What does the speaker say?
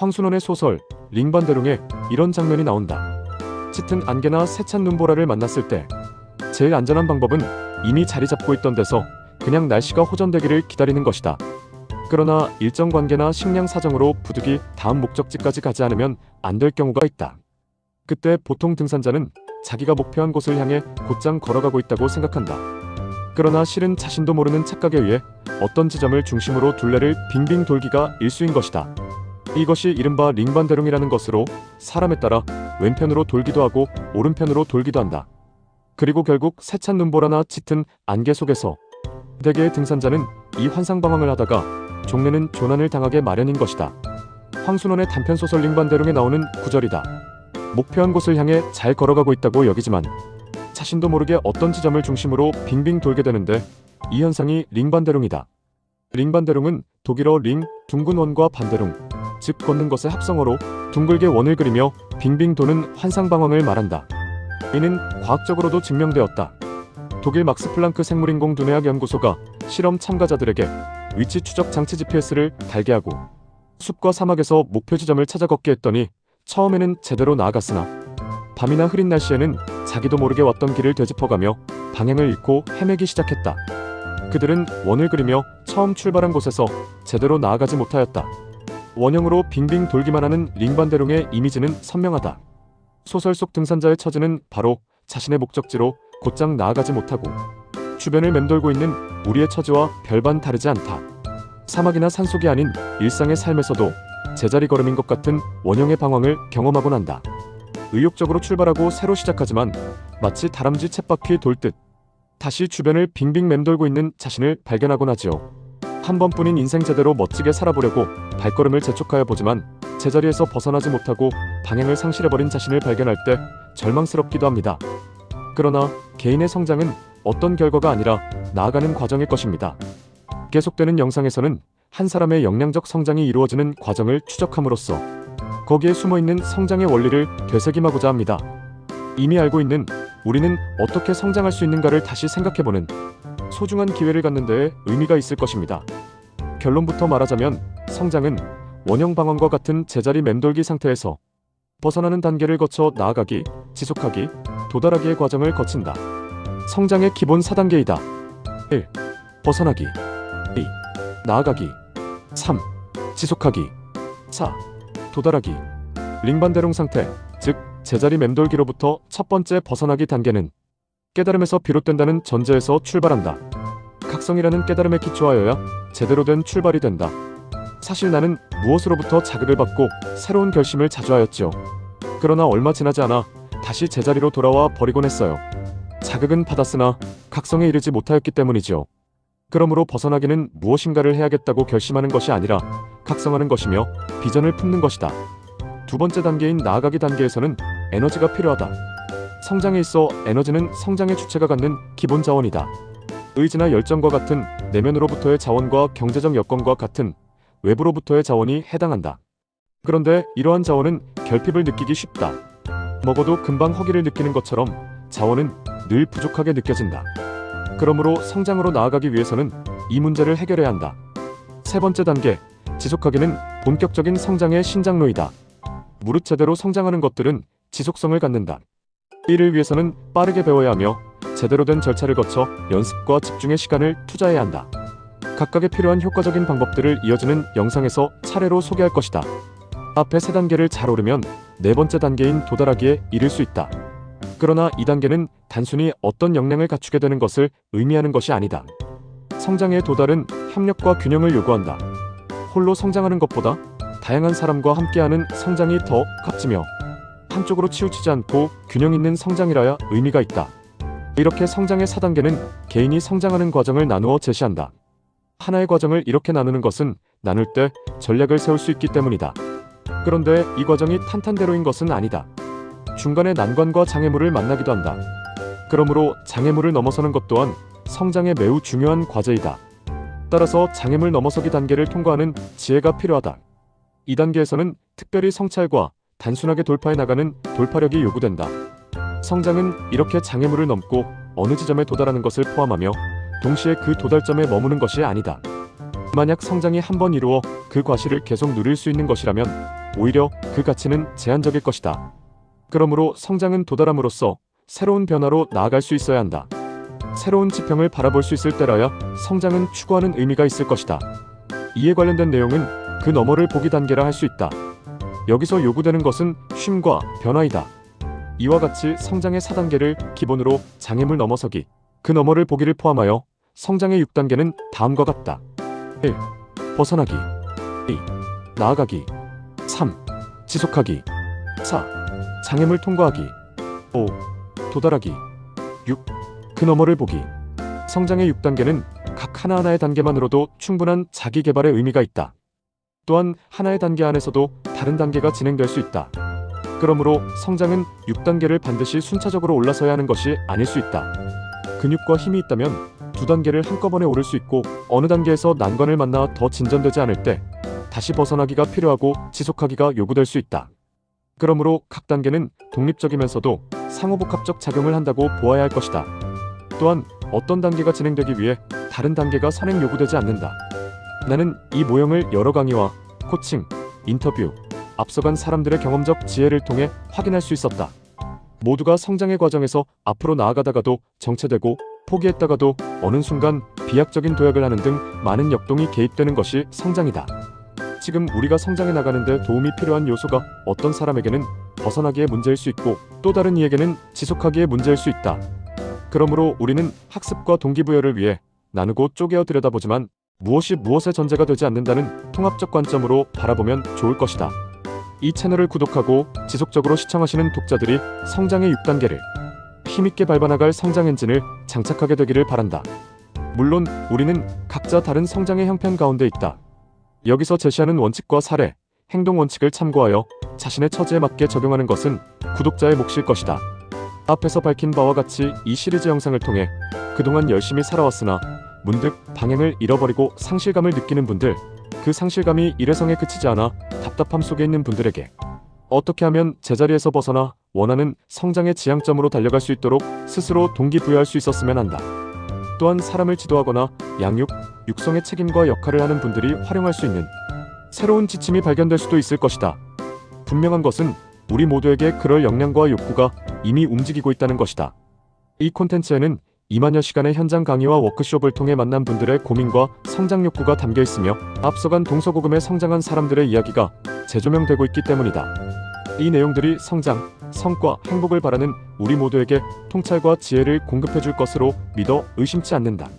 황순원의 소설 링반대롱에 이런 장면이 나온다. 짙은 안개나 세찬 눈보라를 만났을 때 제일 안전한 방법은 이미 자리 잡고 있던 데서 그냥 날씨가 호전되기를 기다리는 것이다. 그러나 일정 관계나 식량 사정으로 부득이 다음 목적지까지 가지 않으면 안 될 경우가 있다. 그때 보통 등산자는 자기가 목표한 곳을 향해 곧장 걸어가고 있다고 생각한다. 그러나 실은 자신도 모르는 착각에 의해 어떤 지점을 중심으로 둘레를 빙빙 돌기가 일수인 것이다. 이것이 이른바 링반대롱이라는 것으로 사람에 따라 왼편으로 돌기도 하고 오른편으로 돌기도 한다. 그리고 결국 세찬 눈보라나 짙은 안개 속에서 대개의 등산자는 이 환상방황을 하다가 종래는 조난을 당하게 마련인 것이다. 황순원의 단편소설 링반대롱에 나오는 구절이다. 목표한 곳을 향해 잘 걸어가고 있다고 여기지만 자신도 모르게 어떤 지점을 중심으로 빙빙 돌게 되는데 이 현상이 링반대롱이다. 링반대롱은 독일어 링, 둥근 원과 반대롱, 즉 걷는 것의 합성어로 둥글게 원을 그리며 빙빙 도는 환상방황을 말한다. 이는 과학적으로도 증명되었다. 독일 막스 플랑크 생물인공 두뇌학 연구소가 실험 참가자들에게 위치 추적 장치 GPS를 달게 하고 숲과 사막에서 목표 지점을 찾아 걷게 했더니 처음에는 제대로 나아갔으나 밤이나 흐린 날씨에는 자기도 모르게 왔던 길을 되짚어가며 방향을 잃고 헤매기 시작했다. 그들은 원을 그리며 처음 출발한 곳에서 제대로 나아가지 못하였다. 원형으로 빙빙 돌기만 하는 링반대롱의 이미지는 선명하다. 소설 속 등산자의 처지는 바로 자신의 목적지로 곧장 나아가지 못하고 주변을 맴돌고 있는 우리의 처지와 별반 다르지 않다. 사막이나 산속이 아닌 일상의 삶에서도 제자리 걸음인 것 같은 원형의 방황을 경험하곤 한다. 의욕적으로 출발하고 새로 시작하지만 마치 다람쥐 쳇바퀴 돌듯 다시 주변을 빙빙 맴돌고 있는 자신을 발견하곤 하지요. 한 번뿐인 인생 제대로 멋지게 살아보려고 발걸음을 재촉하여 보지만 제자리에서 벗어나지 못하고 방향을 상실해버린 자신을 발견할 때 절망스럽기도 합니다. 그러나 개인의 성장은 어떤 결과가 아니라 나아가는 과정일 것입니다. 계속되는 영상에서는 한 사람의 역량적 성장이 이루어지는 과정을 추적함으로써 거기에 숨어있는 성장의 원리를 되새김하고자 합니다. 이미 알고 있는 우리는 어떻게 성장할 수 있는가를 다시 생각해보는 소중한 기회를 갖는 데에 의미가 있을 것입니다. 결론부터 말하자면 성장은 원형 방황과 같은 제자리 맴돌기 상태에서 벗어나는 단계를 거쳐 나아가기, 지속하기, 도달하기의 과정을 거친다. 성장의 기본 4단계이다. 1. 벗어나기. 2. 나아가기. 3. 지속하기. 4. 도달하기. 링반대롱 상태, 즉 제자리 맴돌기로부터 첫 번째 벗어나기 단계는 깨달음에서 비롯된다는 전제에서 출발한다. 각성이라는 깨달음에 기초하여야 제대로 된 출발이 된다. 사실 나는 무엇으로부터 자극을 받고 새로운 결심을 자주 하였지요. 그러나 얼마 지나지 않아 다시 제자리로 돌아와 버리곤 했어요. 자극은 받았으나 각성에 이르지 못하였기 때문이지요. 그러므로 벗어나기는 무엇인가를 해야겠다고 결심하는 것이 아니라 각성하는 것이며 비전을 품는 것이다. 두 번째 단계인 나아가기 단계에서는 에너지가 필요하다. 성장에 있어 에너지는 성장의 주체가 갖는 기본 자원이다. 의지나 열정과 같은 내면으로부터의 자원과 경제적 여건과 같은 외부로부터의 자원이 해당한다. 그런데 이러한 자원은 결핍을 느끼기 쉽다. 먹어도 금방 허기를 느끼는 것처럼 자원은 늘 부족하게 느껴진다. 그러므로 성장으로 나아가기 위해서는 이 문제를 해결해야 한다. 세 번째 단계, 지속하기는 본격적인 성장의 신장로이다. 무릇 제대로 성장하는 것들은 지속성을 갖는다. 이를 위해서는 빠르게 배워야 하며 제대로 된 절차를 거쳐 연습과 집중의 시간을 투자해야 한다. 각각의 필요한 효과적인 방법들을 이어지는 영상에서 차례로 소개할 것이다. 앞에 세 단계를 잘 오르면 네 번째 단계인 도달하기에 이를 수 있다. 그러나 이 단계는 단순히 어떤 역량을 갖추게 되는 것을 의미하는 것이 아니다. 성장의 도달은 협력과 균형을 요구한다. 홀로 성장하는 것보다 다양한 사람과 함께하는 성장이 더 값지며 한쪽으로 치우치지 않고 균형 있는 성장이라야 의미가 있다. 이렇게 성장의 4단계는 개인이 성장하는 과정을 나누어 제시한다. 하나의 과정을 이렇게 나누는 것은 나눌 때 전략을 세울 수 있기 때문이다. 그런데 이 과정이 탄탄대로인 것은 아니다. 중간에 난관과 장애물을 만나기도 한다. 그러므로 장애물을 넘어서는 것 또한 성장에 매우 중요한 과제이다. 따라서 장애물 넘어서기 단계를 통과하는 지혜가 필요하다. 이 단계에서는 특별히 성찰과 단순하게 돌파해 나가는 돌파력이 요구된다. 성장은 이렇게 장애물을 넘고 어느 지점에 도달하는 것을 포함하며 동시에 그 도달점에 머무는 것이 아니다. 만약 성장이 한 번 이루어 그 과실을 계속 누릴 수 있는 것이라면 오히려 그 가치는 제한적일 것이다. 그러므로 성장은 도달함으로써 새로운 변화로 나아갈 수 있어야 한다. 새로운 지평을 바라볼 수 있을 때라야 성장은 추구하는 의미가 있을 것이다. 이에 관련된 내용은 그 너머를 보기 단계라 할 수 있다. 여기서 요구되는 것은 쉼과 변화이다. 이와 같이 성장의 4단계를 기본으로 장애물 넘어서기, 그 너머를 보기를 포함하여 성장의 6단계는 다음과 같다. 1. 벗어나기. 2. 나아가기. 3. 지속하기. 4. 장애물 통과하기. 5. 도달하기. 6. 그 너머를 보기. 성장의 6단계는 각 하나하나의 단계만으로도 충분한 자기 개발의 의미가 있다. 또한 하나의 단계 안에서도 다른 단계가 진행될 수 있다. 그러므로 성장은 6단계를 반드시 순차적으로 올라서야 하는 것이 아닐 수 있다. 근육과 힘이 있다면 2단계를 한꺼번에 오를 수 있고, 어느 단계에서 난관을 만나 더 진전되지 않을 때 다시 벗어나기가 필요하고 지속하기가 요구될 수 있다. 그러므로 각 단계는 독립적이면서도 상호복합적 작용을 한다고 보아야 할 것이다. 또한 어떤 단계가 진행되기 위해 다른 단계가 선행 요구되지 않는다. 나는 이 모형을 여러 강의와 코칭, 인터뷰, 앞서간 사람들의 경험적 지혜를 통해 확인할 수 있었다. 모두가 성장의 과정에서 앞으로 나아가다가도 정체되고, 포기했다가도 어느 순간 비약적인 도약을 하는 등 많은 역동이 개입되는 것이 성장이다. 지금 우리가 성장해 나가는데 도움이 필요한 요소가 어떤 사람에게는 벗어나기의 문제일 수 있고, 또 다른 이에게는 지속하기의 문제일 수 있다. 그러므로 우리는 학습과 동기부여를 위해 나누고 쪼개어 들여다보지만 무엇이 무엇의 전제가 되지 않는다는 통합적 관점으로 바라보면 좋을 것이다. 이 채널을 구독하고 지속적으로 시청하시는 독자들이 성장의 6단계를 힘있게 밟아나갈 성장 엔진을 장착하게 되기를 바란다. 물론 우리는 각자 다른 성장의 형편 가운데 있다. 여기서 제시하는 원칙과 사례, 행동 원칙을 참고하여 자신의 처지에 맞게 적용하는 것은 구독자의 몫일 것이다. 앞에서 밝힌 바와 같이 이 시리즈 영상을 통해 그동안 열심히 살아왔으나 문득 방향을 잃어버리고 상실감을 느끼는 분들, 그 상실감이 일회성에 그치지 않아 답답함 속에 있는 분들에게 어떻게 하면 제자리에서 벗어나 원하는 성장의 지향점으로 달려갈 수 있도록 스스로 동기부여할 수 있었으면 한다. 또한 사람을 지도하거나 양육, 육성의 책임과 역할을 하는 분들이 활용할 수 있는 새로운 지침이 발견될 수도 있을 것이다. 분명한 것은 우리 모두에게 그럴 역량과 욕구가 이미 움직이고 있다는 것이다. 이 콘텐츠에는 2만여 시간의 현장 강의와 워크숍을 통해 만난 분들의 고민과 성장 욕구가 담겨 있으며, 앞서간 동서고금에 성장한 사람들의 이야기가 재조명되고 있기 때문이다. 이 내용들이 성장, 성과, 행복을 바라는 우리 모두에게 통찰과 지혜를 공급해 줄 것으로 믿어 의심치 않는다.